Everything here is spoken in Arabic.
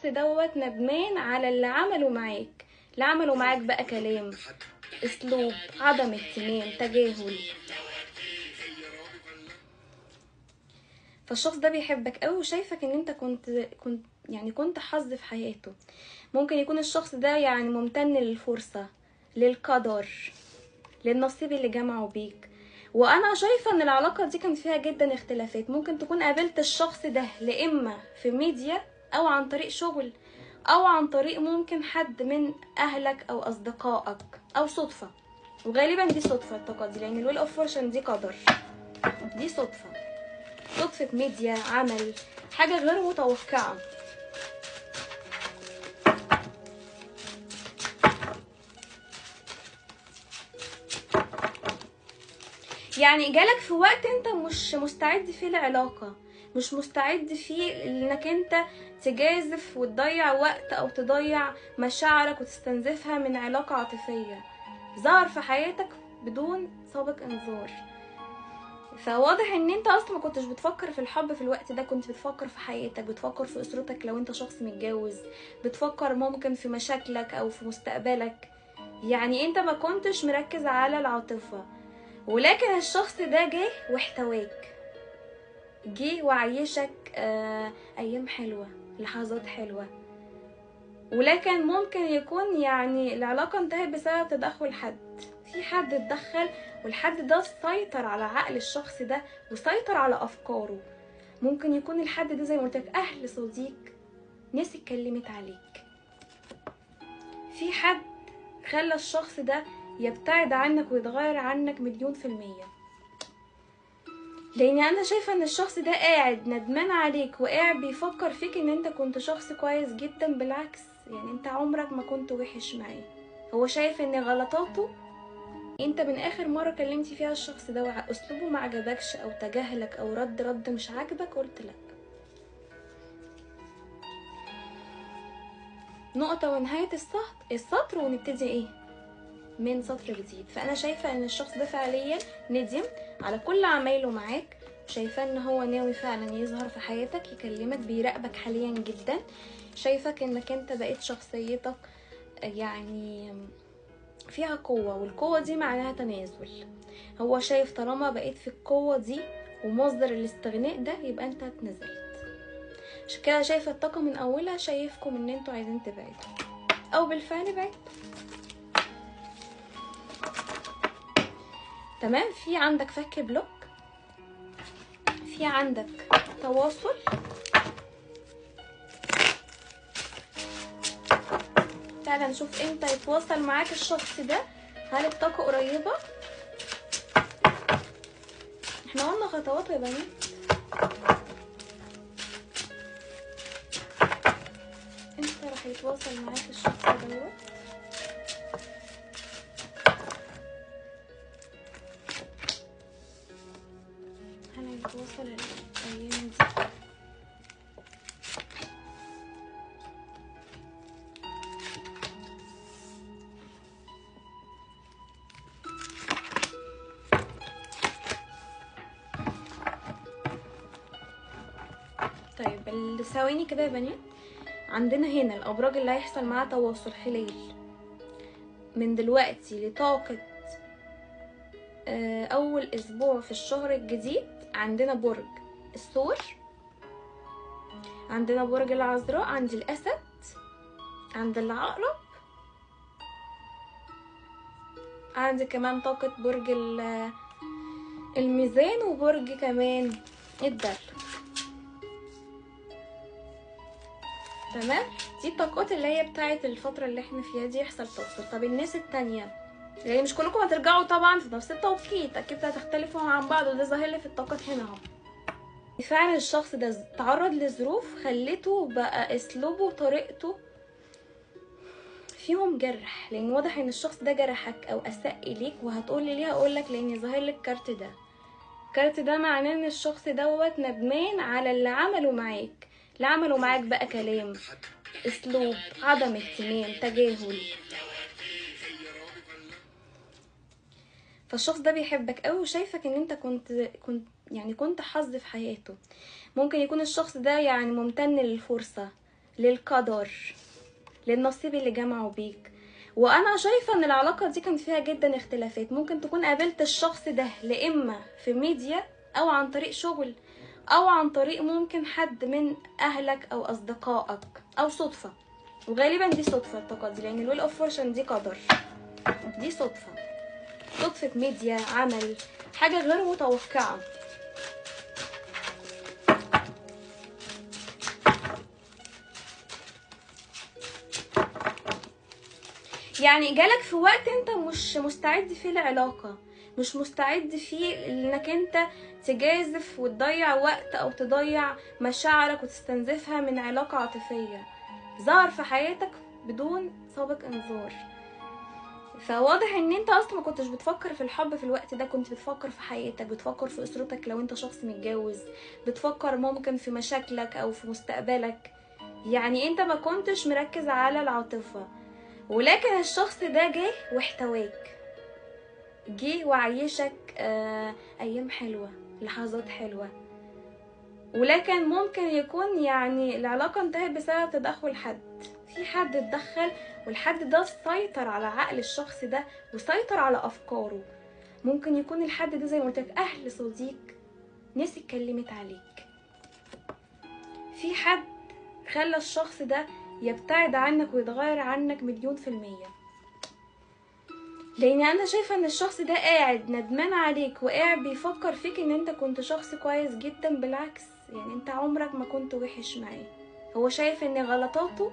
دوت ندمان على اللي عمله معاك. اللي عمله معاك بقى كلام، اسلوب، عدم اهتمام، تجاهل. فالشخص ده بيحبك قوي وشايفك ان انت كنت حظ في حياته. ممكن يكون الشخص ده يعني ممتن للفرصة، للقدر، للنصيب اللي جمعه بيك. وانا شايفة ان العلاقة دي كان فيها جدا اختلافات. ممكن تكون قابلت الشخص ده لإما في ميديا او عن طريق شغل او عن طريق ممكن حد من اهلك او اصدقائك او صدفة. وغالبا دي صدفة الطاقة دي، لان الويل اوف فورشن دي قدر، دي صدفة ميديا، عمل، حاجة غير متوقعة. يعني جالك في وقت انت مش مستعد فيه العلاقة، مش مستعد فيه انك انت تجازف وتضيع وقت او تضيع مشاعرك وتستنزفها من علاقة عاطفية. ظهر في حياتك بدون سابق انذار. فواضح ان انت اصلا ما كنتش بتفكر في الحب في الوقت ده، كنت بتفكر في حياتك، بتفكر في اسرتك لو انت شخص متجوز، بتفكر ممكن في مشاكلك او في مستقبلك. يعني انت ما كنتش مركز على العاطفة. ولكن الشخص ده جه واحتواك، جه وعيشك ايام حلوة، لحظات حلوة. ولكن ممكن يكون يعني العلاقة انتهت بسبب تدخل حد، في حد اتدخل، والحد ده سيطر على عقل الشخص ده وسيطر على افكاره. ممكن يكون الحد ده زي ما قلت لك اهل، صديق، ناس اتكلمت عليك، في حد خلى الشخص ده يبتعد عنك ويتغير عنك 1,000,000%. لان انا شايفه ان الشخص ده قاعد ندمان عليك وقاعد بيفكر فيك ان انت كنت شخص كويس جدا. بالعكس، يعني انت عمرك ما كنت وحش معاه. هو شايف ان غلطاته، انت من اخر مره كلمتي فيها الشخص ده اسلوبه ما عجبكش او تجاهلك او رد مش عاجبك، قلت لا. نقطه ونهايه السطر ونبتدي ايه من سطر جديد. فانا شايفه ان الشخص ده فعليا ندم على كل عمايله معاك، شايفه ان هو ناوي فعلا يظهر في حياتك، يكلمك، بيراقبك حاليا جدا. شايفك انك انت بقيت شخصيتك يعني فيها قوة، والقوة دي معناها تنازل. هو شايف طالما بقيت في القوة دي ومصدر الاستغناء ده، يبقى انت اتنزلت. عشان كده شايفه الطاقة من اولها شايفكم ان انتوا عايزين تبعدوا او بالفعل بعدتوا. تمام. في عندك فك بلوك، في عندك تواصل. تعالى نشوف امتى يتواصل معاك الشخص ده. هل الطاقة قريبة؟ احنا قلنا خطوات يا بنات. امتى راح يتواصل معاك الشخص دوت؟ هل هيتواصل الايام دي؟ طيب ثواني كده يا بنات. عندنا هنا الابراج اللي هيحصل معاها تواصل خلال من دلوقتي لطاقة اول اسبوع في الشهر الجديد. عندنا برج الثور، عندنا برج العذراء، عند الاسد، عند العقرب، عندي كمان طاقة برج الميزان، وبرج كمان الدلو. تمام. دي الطاقات اللي هي بتاعت الفترة اللي احنا فيها دي يحصل تواصل. طب الناس التانية، يعني مش كلكم هترجعوا طبعا في نفس التوقيت، اكيد هتختلفوا عن بعض، وده ظاهر لي في الطاقات هنا اهو. فعلا الشخص ده تعرض لظروف خلته بقى اسلوبه وطريقته فيهم جرح، لان واضح ان الشخص ده جرحك او اساء اليك. وهتقولي ليه؟ هقولك لان ظاهر لك الكارت ده. الكارت ده معناه ان الشخص دوت ندمان على اللي عمله معاك. اللي عمله معاك بقى كلام، اسلوب، عدم اهتمام، تجاهل. فالشخص ده بيحبك قوي وشايفك ان انت كنت حظ في حياته. ممكن يكون الشخص ده يعني ممتن للفرصة، للقدر، للنصيب اللي جمعه بيك. وانا شايفه ان العلاقه دي كان فيها جدا اختلافات. ممكن تكون قابلت الشخص ده لا اما في ميديا او عن طريق شغل او عن طريق ممكن حد من اهلك او اصدقائك او صدفه، وغالبا دي صدفه الطاقه دي، لان الويل اوف فورشن دي قدر، دي صدفه، صدفه ميديا، عمل، حاجه غير متوقعه. يعني جالك في وقت انت مش مستعد فيه العلاقة، مش مستعد فيه انك انت تجازف وتضيع وقت او تضيع مشاعرك وتستنزفها من علاقة عاطفية ظهر في حياتك بدون سابق انذار. فواضح ان انت اصلا ما كنتش بتفكر في الحب في الوقت ده، كنت بتفكر في حياتك، بتفكر في اسرتك لو انت شخص متجوز، بتفكر ممكن في مشاكلك او في مستقبلك. يعني انت ما كنتش مركز على العاطفة. ولكن الشخص ده جه واحتواك، جه وعيشك ايام حلوة، لحظات حلوة. ولكن ممكن يكون يعني العلاقة انتهت بسبب تدخل حد، في حد اتدخل، والحد ده سيطر على عقل الشخص ده وسيطر على افكاره. ممكن يكون الحد ده زي ما قلت لك اهل، صديق، ناس اتكلمت عليك، في حد خلى الشخص ده يبتعد عنك ويتغير عنك 1,000,000%. لان انا شايفه ان الشخص ده قاعد ندمان عليك وقاعد بيفكر فيك ان انت كنت شخص كويس جدا. بالعكس، يعني انت عمرك ما كنت وحش معاه. هو شايف ان غلطاته